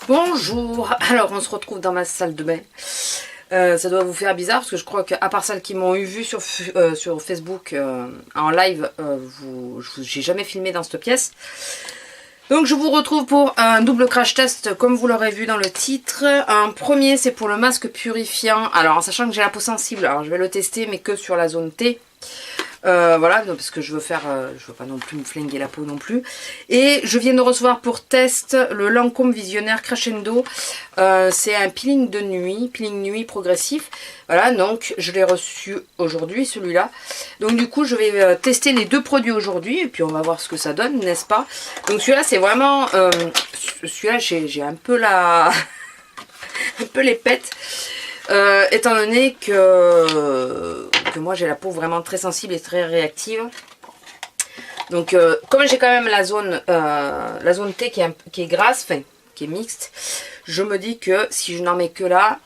Bonjour, alors on se retrouve dans ma salle de bain. Ça doit vous faire bizarre parce que je crois qu'à part celles qui m'ont eu vu sur Facebook en live, j'ai jamais filmé dans cette pièce. Donc je vous retrouve pour un double crash test comme vous l'aurez vu dans le titre. Un premier c'est pour le masque purifiant. Alors en sachant que j'ai la peau sensible, alors je vais le tester mais que sur la zone T. Voilà, parce que je veux pas non plus me flinguer la peau non plus. Et je viens de recevoir pour test le Lancôme Visionnaire Crescendo. C'est un peeling de nuit, peeling nuit progressif. Voilà, donc je l'ai reçu aujourd'hui, celui-là. Donc du coup, je vais tester les deux produits aujourd'hui et puis on va voir ce que ça donne, n'est-ce pas? Donc celui-là, c'est vraiment... celui-là, j'ai un peu la... un peu les pètes. Étant donné que moi j'ai la peau vraiment très sensible et très réactive. Donc comme j'ai quand même la zone T qui est grasse, enfin qui est mixte, je me dis que si je n'en mets que là,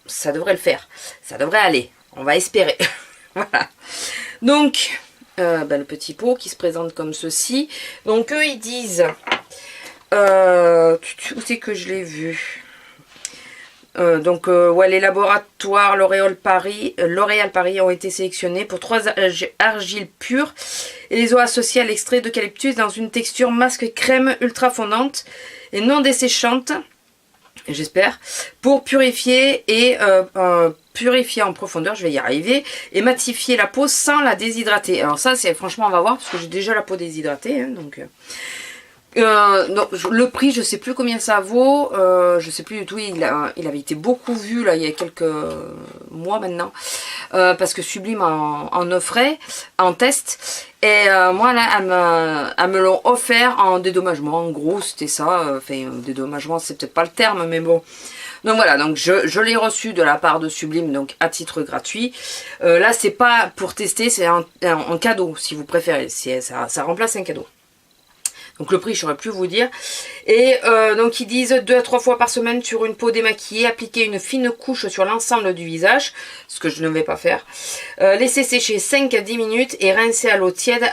ça devrait le faire. Ça devrait aller. On va espérer. Voilà. Donc le petit pot qui se présente comme ceci. Donc eux ils disent... où c'est que je l'ai vu? Ouais, les laboratoires L'Oréal Paris ont été sélectionnés pour 3 argiles pures et les ont associées à l'extrait d'eucalyptus dans une texture masque crème ultra fondante et non desséchante, j'espère, pour purifier et purifier en profondeur, je vais y arriver, et matifier la peau sans la déshydrater. Alors ça, c'est franchement, on va voir, parce que j'ai déjà la peau déshydratée, hein, donc... non, le prix, je sais plus combien ça vaut, je sais plus du tout, il avait été beaucoup vu là il y a quelques mois maintenant, parce que Sublime en offrait en test, et moi là elles me l'ont offert en dédommagement, en gros c'était ça, enfin dédommagement c'est peut-être pas le terme mais bon. Donc voilà, donc je l'ai reçu de la part de Sublime, donc à titre gratuit. Là c'est pas pour tester, c'est un cadeau si vous préférez, ça remplace un cadeau. Donc le prix, je saurais plus vous dire. Et donc ils disent 2 à 3 fois par semaine sur une peau démaquillée, appliquer une fine couche sur l'ensemble du visage, ce que je ne vais pas faire. Laisser sécher 5 à 10 minutes et rincer à l'eau tiède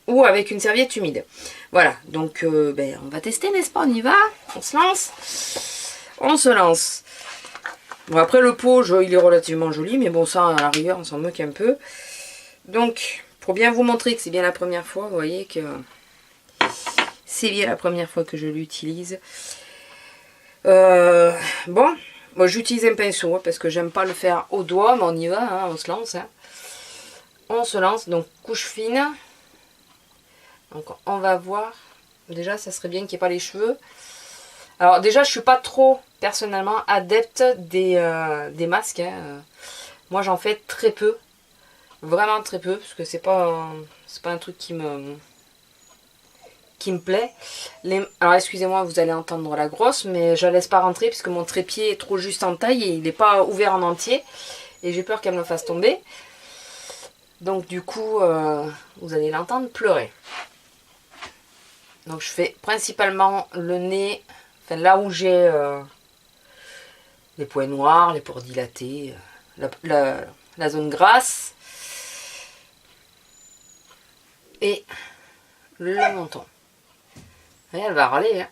ou avec une serviette humide. Voilà, donc on va tester, n'est-ce pas? On y va? On se lance? On se lance. Bon, après le pot, il est relativement joli, mais bon, ça, à la rigueur, on s'en moque un peu. Donc, pour bien vous montrer que c'est bien la première fois, vous voyez que... C'est bien la première fois que je l'utilise. Bon, moi j'utilise un pinceau parce que j'aime pas le faire au doigt, mais on y va, hein, on se lance. Hein. On se lance, donc couche fine. Donc on va voir. Déjà, ça serait bien qu'il n'y ait pas les cheveux. Alors déjà, je suis pas trop personnellement adepte des masques. Hein. Moi, j'en fais très peu. Vraiment très peu, parce que c'est pas un truc qui me plaît. Alors excusez-moi, vous allez entendre la grosse, mais je la laisse pas rentrer puisque mon trépied est trop juste en taille et il n'est pas ouvert en entier. Et j'ai peur qu'elle me fasse tomber. Donc du coup, vous allez l'entendre pleurer. Donc je fais principalement le nez, enfin là où j'ai les points noirs, les pores dilatés, la zone grasse. Et le menton. Et elle va râler. Hein.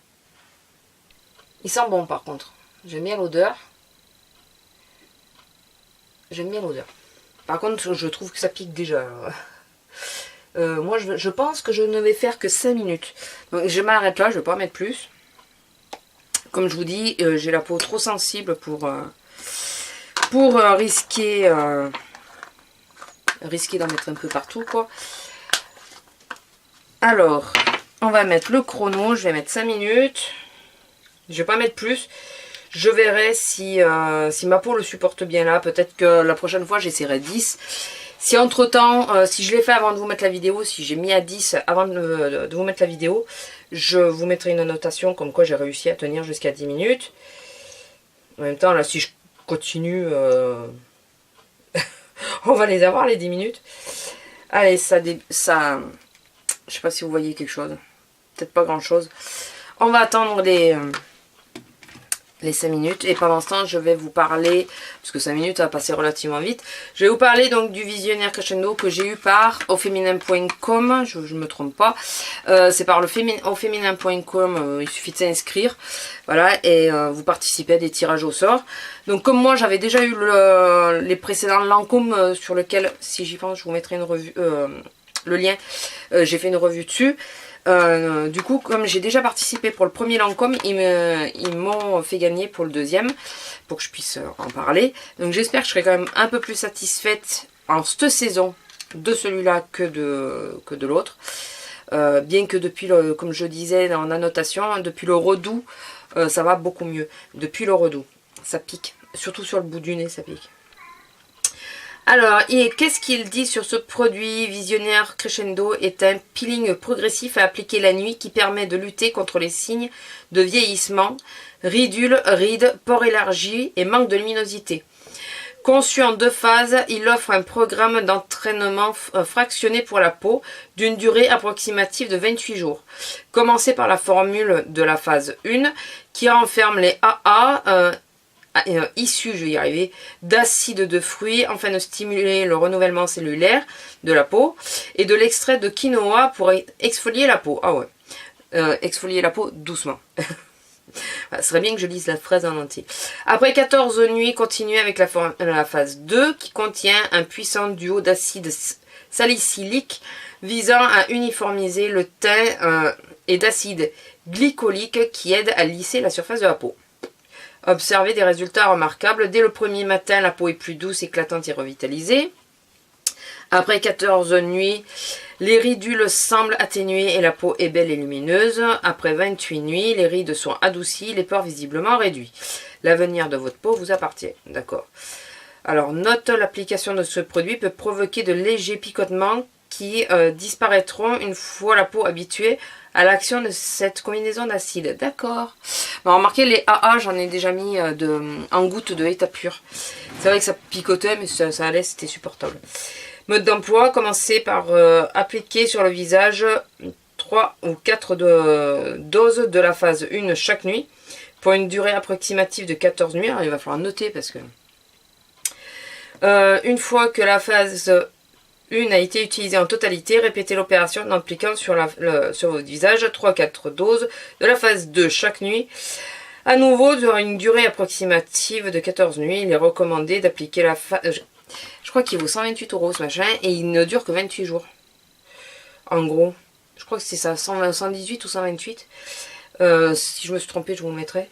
Il sent bon par contre. J'aime bien l'odeur. J'aime bien l'odeur. Par contre, je trouve que ça pique déjà. Moi, je pense que je ne vais faire que 5 minutes. Donc, je m'arrête là, je ne vais pas en mettre plus. Comme je vous dis, j'ai la peau trop sensible pour risquer d'en mettre un peu partout, quoi. Alors... On va mettre le chrono, je vais mettre 5 minutes. Je vais pas mettre plus. Je verrai si ma peau le supporte bien là. Peut-être que la prochaine fois j'essaierai 10. Si entre temps, si je l'ai fait avant de vous mettre la vidéo, si j'ai mis à 10 avant de vous mettre la vidéo, je vous mettrai une annotation comme quoi j'ai réussi à tenir jusqu'à 10 minutes. En même temps, là si je continue, on va les avoir les 10 minutes. Allez, ça je sais pas si vous voyez quelque chose. Peut-être pas grand chose. On va attendre les 5 minutes. Et pendant ce temps, je vais vous parler, parce que 5 minutes, ça va passer relativement vite. Je vais vous parler donc du visionnaire crescendo que j'ai eu par aufeminin.com, je me trompe pas. C'est par aufeminin.com, il suffit de s'inscrire. Voilà, et vous participez à des tirages au sort. Donc comme moi, j'avais déjà eu les précédents Lancôme sur lequel, si j'y pense, je vous mettrai une revue, le lien. J'ai fait une revue dessus. Du coup, comme j'ai déjà participé pour le premier Lancôme, ils m'ont fait gagner pour le deuxième, pour que je puisse en parler. Donc j'espère que je serai quand même un peu plus satisfaite en cette saison de celui-là que de l'autre. Bien que depuis, comme je disais en annotation, depuis le redoux, ça va beaucoup mieux. Depuis le redoux, ça pique. Surtout sur le bout du nez, ça pique. Alors, qu'est-ce qu'il dit sur ce produit? Visionnaire Crescendo est un peeling progressif à appliquer la nuit qui permet de lutter contre les signes de vieillissement, ridules, rides, pores élargis et manque de luminosité. Conçu en 2 phases, il offre un programme d'entraînement fractionné pour la peau d'une durée approximative de 28 jours. Commencez par la formule de la phase 1 qui renferme les AA issus, je vais y arriver, d'acides de fruits afin de stimuler le renouvellement cellulaire de la peau et de l'extrait de quinoa pour exfolier la peau. Ah ouais, exfolier la peau doucement. Ce serait bien que je lise la phrase en entier. Après 14 nuits, continuez avec la phase 2 qui contient un puissant duo d'acides salicyliques visant à uniformiser le teint et d'acides glycoliques qui aident à lisser la surface de la peau. Observez des résultats remarquables. Dès le premier matin, la peau est plus douce, éclatante et revitalisée. Après 14 nuits, les ridules semblent atténuées et la peau est belle et lumineuse. Après 28 nuits, les rides sont adoucies, les pores visiblement réduits. L'avenir de votre peau vous appartient. D'accord. Alors, note, l'application de ce produit peut provoquer de légers picotements qui disparaîtront une fois la peau habituée à l'action de cette combinaison d'acides. D'accord. Bon, remarquez, les AA, j'en ai déjà mis en gouttes de état pur. C'est vrai que ça picotait, mais ça allait, c'était supportable. Mode d'emploi, commencez par appliquer sur le visage 3 ou 4 doses de la phase 1 chaque nuit pour une durée approximative de 14 nuits. Alors, il va falloir noter parce que une fois que la phase 1 a été utilisée en totalité, répétez l'opération en appliquant sur votre visage 3-4 doses de la phase 2 chaque nuit. À nouveau, durant une durée approximative de 14 nuits, il est recommandé d'appliquer la phase... Je crois qu'il vaut 128 € ce machin et il ne dure que 28 jours. En gros, je crois que c'est ça, 118 ou 128. Si je me suis trompée, je vous mettrai.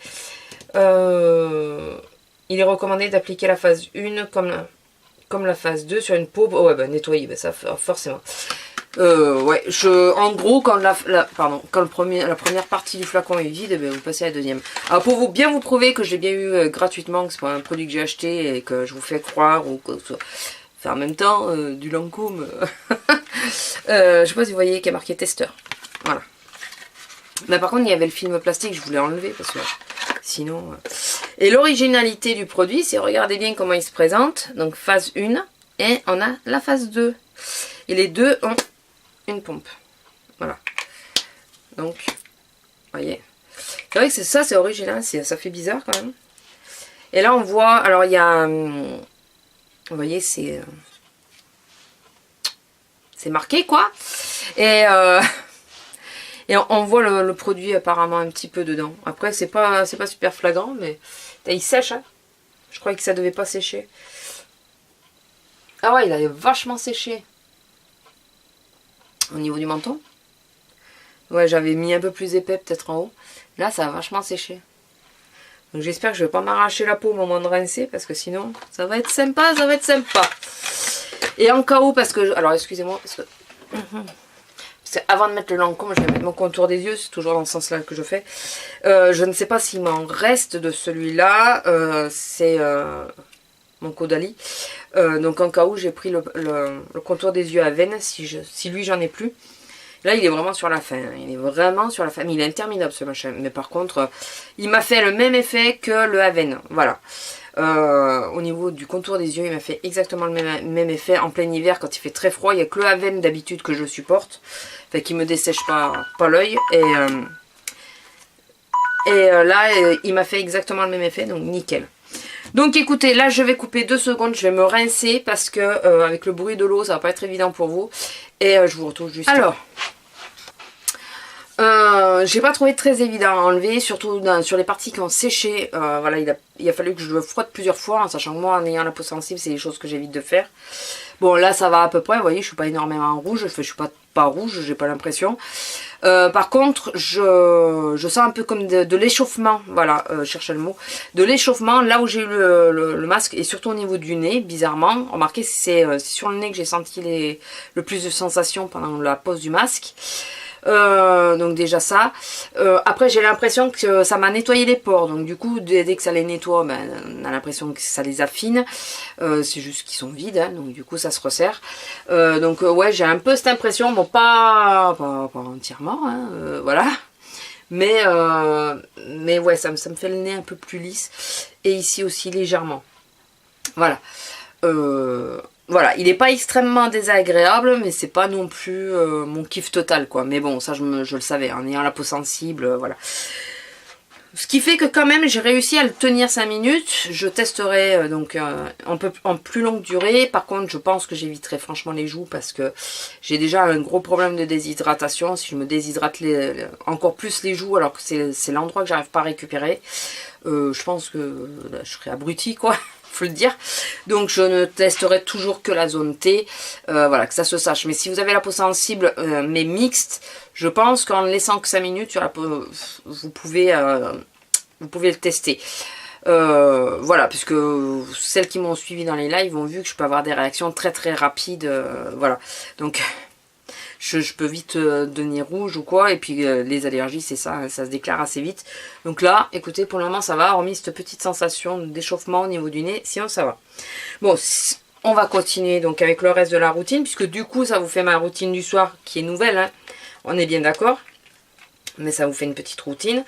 Il est recommandé d'appliquer la phase 1 comme la phase 2 sur une peau. Oh ouais, bah nettoyer, bah ça forcément. Ouais, en gros, quand la première partie du flacon est vide, bah, vous passez à la deuxième. Alors pour bien vous prouver que je l'ai bien eu gratuitement, que c'est pas un produit que j'ai acheté et que je vous fais croire ou que en même temps du Lancôme. Je sais pas si vous voyez qu'il y a marqué testeur. Voilà. Mais par contre, il y avait le film plastique, je voulais enlever parce que sinon. Et l'originalité du produit, c'est regardez bien comment il se présente. Donc phase 1 et on a la phase 2. Et les deux ont une pompe. Voilà. Donc, voyez. C'est vrai que ça, c'est original. Ça fait bizarre quand même. Et là, on voit... Alors, il y a... vous voyez, c'est marqué, quoi. Et on voit le produit apparemment un petit peu dedans. Après, c'est pas super flagrant, mais... Il sèche, hein. Je croyais que ça devait pas sécher. Ah ouais, il a vachement séché. Au niveau du menton. Ouais, j'avais mis un peu plus épais peut-être en haut. Là, ça a vachement séché. Donc j'espère que je vais pas m'arracher la peau au moment de rincer, parce que sinon, ça va être sympa, ça va être sympa. Et en cas où, parce que... Alors, excusez-moi, parce que avant de mettre le Lancôme, je vais mettre mon contour des yeux, c'est toujours dans ce sens-là que je fais. Je ne sais pas s'il m'en reste de celui-là. C'est mon Caudalie. Donc en cas où, j'ai pris le contour des yeux à veine, si lui j'en ai plus. Là, il est vraiment sur la fin. Il est vraiment sur la fin. Mais il est interminable ce machin. Mais par contre, il m'a fait le même effet que le Aven. Voilà. Au niveau du contour des yeux, il m'a fait exactement le même effet. En plein hiver, quand il fait très froid, il n'y a que le Aven d'habitude que je supporte. Fait qu'il me dessèche pas l'œil. Et là, il m'a fait exactement le même effet, donc nickel. Donc écoutez, là je vais couper 2 secondes, je vais me rincer parce que avec le bruit de l'eau, ça va pas être évident pour vous. Et je vous retrouve juste. Alors, j'ai pas trouvé très évident à enlever, surtout sur les parties qui ont séché. Voilà, il a fallu que je le frotte plusieurs fois, en sachant que moi, en ayant la peau sensible, c'est des choses que j'évite de faire. Bon, là ça va à peu près, vous voyez, je suis pas énormément rouge, je suis pas rouge, j'ai pas l'impression. Par contre, je sens un peu comme de l'échauffement, voilà, je cherchais le mot, de l'échauffement là où j'ai eu le masque et surtout au niveau du nez, bizarrement. Remarquez, c'est sur le nez que j'ai senti le plus de sensations pendant la pose du masque. Donc déjà ça. Après j'ai l'impression que ça m'a nettoyé les pores, donc du coup dès que ça les nettoie, ben, on a l'impression que ça les affine. C'est juste qu'ils sont vides, hein, donc du coup ça se resserre. Donc ouais, j'ai un peu cette impression, bon pas entièrement, hein, voilà. Mais ouais, ça me fait le nez un peu plus lisse. Et ici aussi légèrement. Voilà. Voilà, il n'est pas extrêmement désagréable, mais c'est pas non plus mon kiff total, quoi. Mais bon, ça je le savais, en ayant la peau sensible, voilà. Ce qui fait que quand même, j'ai réussi à le tenir 5 minutes. Je testerai donc en plus longue durée. Par contre, je pense que j'éviterai franchement les joues parce que j'ai déjà un gros problème de déshydratation. Si je me déshydrate encore plus les joues, alors que c'est l'endroit que j'arrive pas à récupérer, je pense que là, je serais abrutie, quoi. Faut le dire. Donc je ne testerai toujours que la zone T, voilà, que ça se sache. Mais si vous avez la peau sensible mais mixte, je pense qu'en laissant que 5 minutes sur la peau, vous pouvez le tester. Voilà, puisque celles qui m'ont suivi dans les lives ont vu que je peux avoir des réactions très très rapides, voilà. Donc je peux vite devenir rouge ou quoi, et puis les allergies c'est ça, ça se déclare assez vite. Donc là, écoutez, pour le moment ça va, hormis cette petite sensation d'échauffement au niveau du nez, sinon ça va. Bon, on va continuer donc avec le reste de la routine, puisque du coup ça vous fait ma routine du soir qui est nouvelle, hein. On est bien d'accord, mais ça vous fait une petite routine,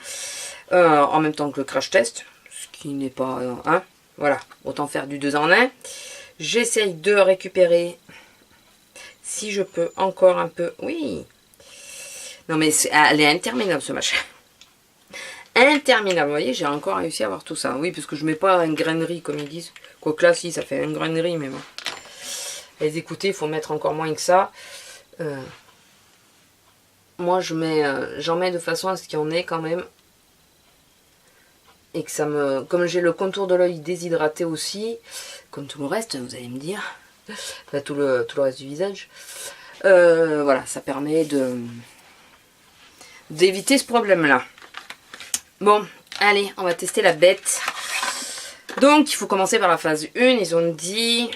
en même temps que le crash test, ce qui n'est pas, hein, voilà, autant faire du 2 en 1. J'essaye de récupérer... Si je peux encore un peu... Oui. Non mais elle est interminable ce machin. Interminable. Vous voyez, j'ai encore réussi à avoir tout ça. Oui, parce que je mets pas une grainerie comme ils disent. Quoique là, si, ça fait une grainerie, mais bon. Les écoutez, il faut mettre encore moins que ça. Moi, j'en mets de façon à ce qu'il y en ait quand même. Et que ça me... Comme j'ai le contour de l'œil déshydraté aussi, comme tout le reste, vous allez me dire... Enfin, tout le reste du visage, voilà, ça permet d'éviter ce problème là. Bon, allez, on va tester la bête. Donc il faut commencer par la phase 1. Ils ont dit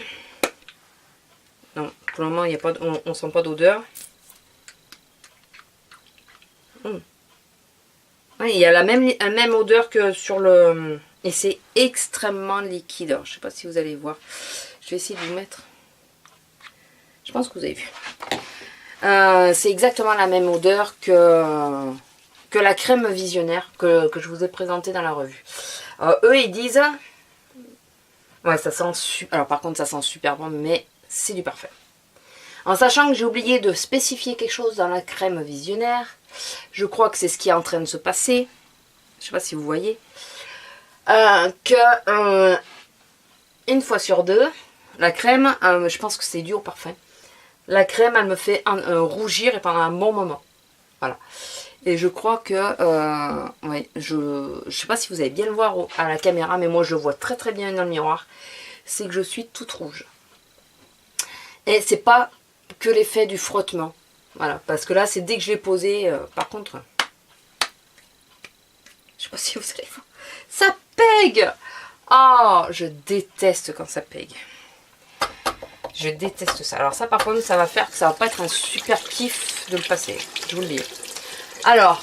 non, pour le moment il y a pas, on sent pas d'odeur. Ouais, il y a la même odeur que sur le, et c'est extrêmement liquide. Alors, je sais pas si vous allez voir, je vais essayer de vous mettre. Je pense que vous avez vu. C'est exactement la même odeur que la crème visionnaire que je vous ai présentée dans la revue. Eux, ils disent... Ouais, ça sent super... Alors, par contre, ça sent super bon, mais c'est du parfait. En sachant que j'ai oublié de spécifier quelque chose dans la crème visionnaire. Je crois que c'est ce qui est en train de se passer. Je sais pas si vous voyez. Une fois sur deux, la crème, je pense que c'est dû au parfum. La crème, elle me fait rougir et pendant un bon moment. Voilà. Et je crois que... ouais, je sais pas si vous allez bien le voir à la caméra, mais moi je le vois très très bien dans le miroir. C'est que je suis toute rouge. Et c'est pas que l'effet du frottement. Voilà. Parce que là, c'est dès que je l'ai posé... par contre... Je sais pas si vous allez voir. Ça pègue! Oh, je déteste quand ça pègue. Je déteste ça. Alors ça par contre ça va faire que ça va pas être un super kiff de le passer. Je vous le dis. Alors,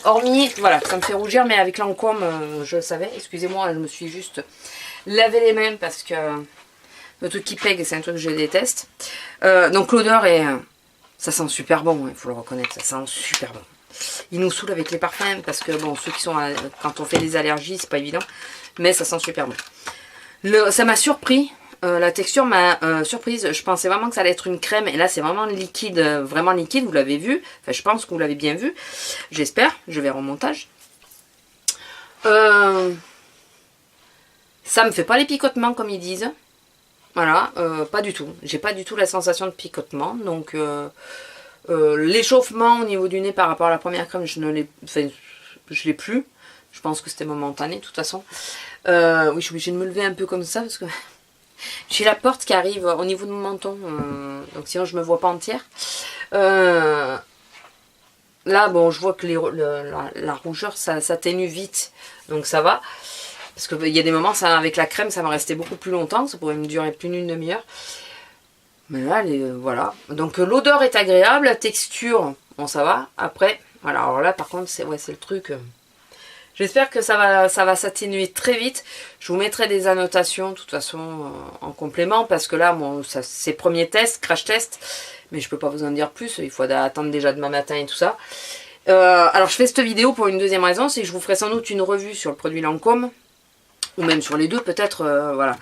hormis, voilà, ça me fait rougir, mais avec Lancôme, je le savais. Excusez-moi, je me suis juste lavé les mains parce que le truc qui pègue, c'est un truc que je déteste. Donc l'odeur est... ça sent super bon, il faut le reconnaître, ça sent super bon. Il nous saoule avec les parfums parce que bon, ceux qui sont... quand on fait des allergies, c'est pas évident. Mais ça sent super bon. Ça m'a surpris. La texture m'a surprise. Je pensais vraiment que ça allait être une crème. Et là, c'est vraiment liquide. Vraiment liquide. Vous l'avez vu. Enfin, je pense que vous l'avez bien vu. J'espère. Je vais au montage. Ça me fait pas les picotements comme ils disent. Voilà, pas du tout. J'ai pas du tout la sensation de picotement. Donc l'échauffement au niveau du nez par rapport à la première crème, je l'ai plus. Je pense que c'était momentané de toute façon. Oui, je suis obligée de me lever un peu comme ça parce que j'ai la porte qui arrive au niveau de mon menton. Donc sinon je me vois pas entière. Là, bon, je vois que la rougeur, ça s'atténue vite. Donc ça va. Parce qu'il y a des moments, ça, avec la crème, ça va rester beaucoup plus longtemps. Ça pourrait me durer plus d'une demi-heure. Mais là, voilà. Donc l'odeur est agréable. La texture, bon, ça va. Après, voilà. Alors là, par contre, c'est le truc. J'espère que ça va s'atténuer très vite. Je vous mettrai des annotations, de toute façon, en complément. Parce que là, bon, c'est premier test, crash test. Mais je peux pas vous en dire plus. Il faut attendre déjà demain matin et tout ça. Alors, je fais cette vidéo pour une deuxième raison. C'est que je vous ferai sans doute une revue sur le produit Lancôme. Ou même sur les deux, peut-être, voilà,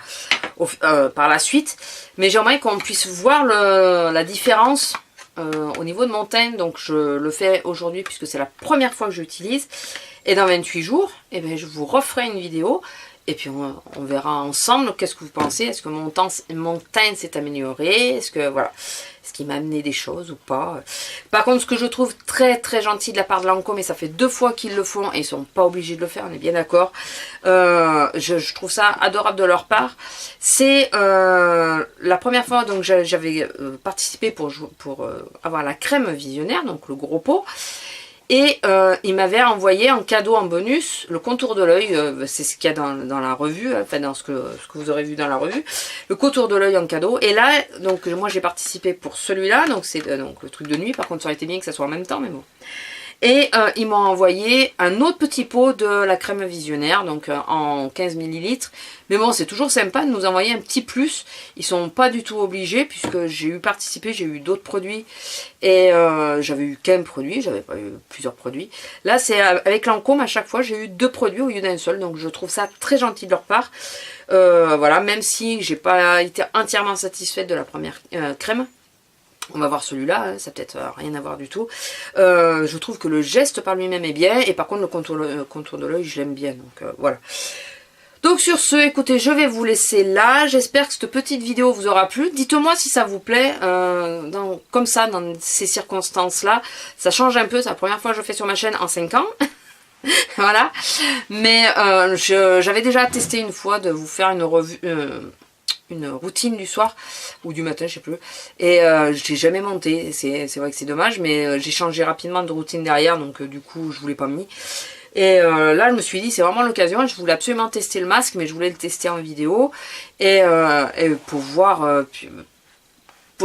par la suite. Mais j'aimerais qu'on puisse voir la différence au niveau de mon teint. Donc, je le fais aujourd'hui puisque c'est la première fois que j'utilise. Et dans 28 jours, eh bien, je vous referai une vidéo. Et puis, on verra ensemble qu'est-ce que vous pensez. Est-ce que mon teint s'est amélioré? Est-ce que, voilà, est-ce qu'il m'a amené des choses ou pas? Par contre, ce que je trouve très très gentil de la part de Lancôme, et ça fait 2 fois qu'ils le font, et ils sont pas obligés de le faire, on est bien d'accord. Je trouve ça adorable de leur part. C'est la première fois, donc j'avais participé pour avoir la crème visionnaire, donc le gros pot. Et il m'avait envoyé en cadeau, en bonus, le contour de l'œil, c'est ce qu'il y a dans la revue, enfin dans ce que vous aurez vu dans la revue, le contour de l'œil en cadeau. Et là, donc moi j'ai participé pour celui-là, donc c'est donc le truc de nuit, par contre ça aurait été bien que ça soit en même temps, mais bon. Et ils m'ont envoyé un autre petit pot de la crème visionnaire, donc en 15 ml. Mais bon, c'est toujours sympa de nous envoyer un petit plus. Ils sont pas du tout obligés, puisque j'ai eu participé, j'ai eu d'autres produits. Et j'avais eu qu'un produit, j'avais pas eu plusieurs produits. Là, c'est avec Lancôme, à chaque fois, j'ai eu 2 produits au lieu d'un seul. Donc je trouve ça très gentil de leur part. Voilà, même si j'ai pas été entièrement satisfaite de la première crème. On va voir celui-là, hein, ça peut-être rien à voir du tout. Je trouve que le geste par lui-même est bien. Et par contre, le contour de l'œil, je l'aime bien. Donc voilà. Donc sur ce, écoutez, je vais vous laisser là. J'espère que cette petite vidéo vous aura plu. Dites-moi si ça vous plaît. Comme ça, dans ces circonstances-là. Ça change un peu. C'est la première fois que je fais sur ma chaîne en 5 ans. Voilà. Mais j'avais déjà testé une fois de vous faire une revue... une routine du soir ou du matin, je sais plus, et je l'ai jamais monté. C'est vrai que c'est dommage, mais j'ai changé rapidement de routine derrière, donc du coup je vous l'ai pas mis. Et là je me suis dit c'est vraiment l'occasion, je voulais absolument tester le masque, mais je voulais le tester en vidéo et pour voir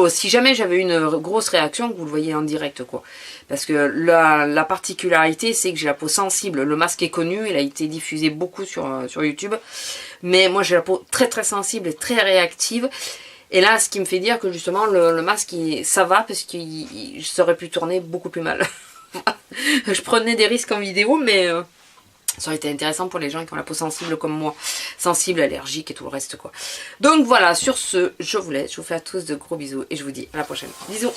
si jamais j'avais une grosse réaction, que vous le voyez en direct, quoi. Parce que la particularité, c'est que j'ai la peau sensible. Le masque est connu, il a été diffusé beaucoup sur YouTube. Mais moi, j'ai la peau très très sensible et très réactive. Et là, ce qui me fait dire que justement, le masque, ça va, parce qu'il serait pu tourner beaucoup plus mal. Je prenais des risques en vidéo, mais... ça aurait été intéressant pour les gens qui ont la peau sensible comme moi. Sensible, allergique et tout le reste, quoi. Donc voilà, sur ce, je vous laisse. Je vous fais à tous de gros bisous et je vous dis à la prochaine. Bisous!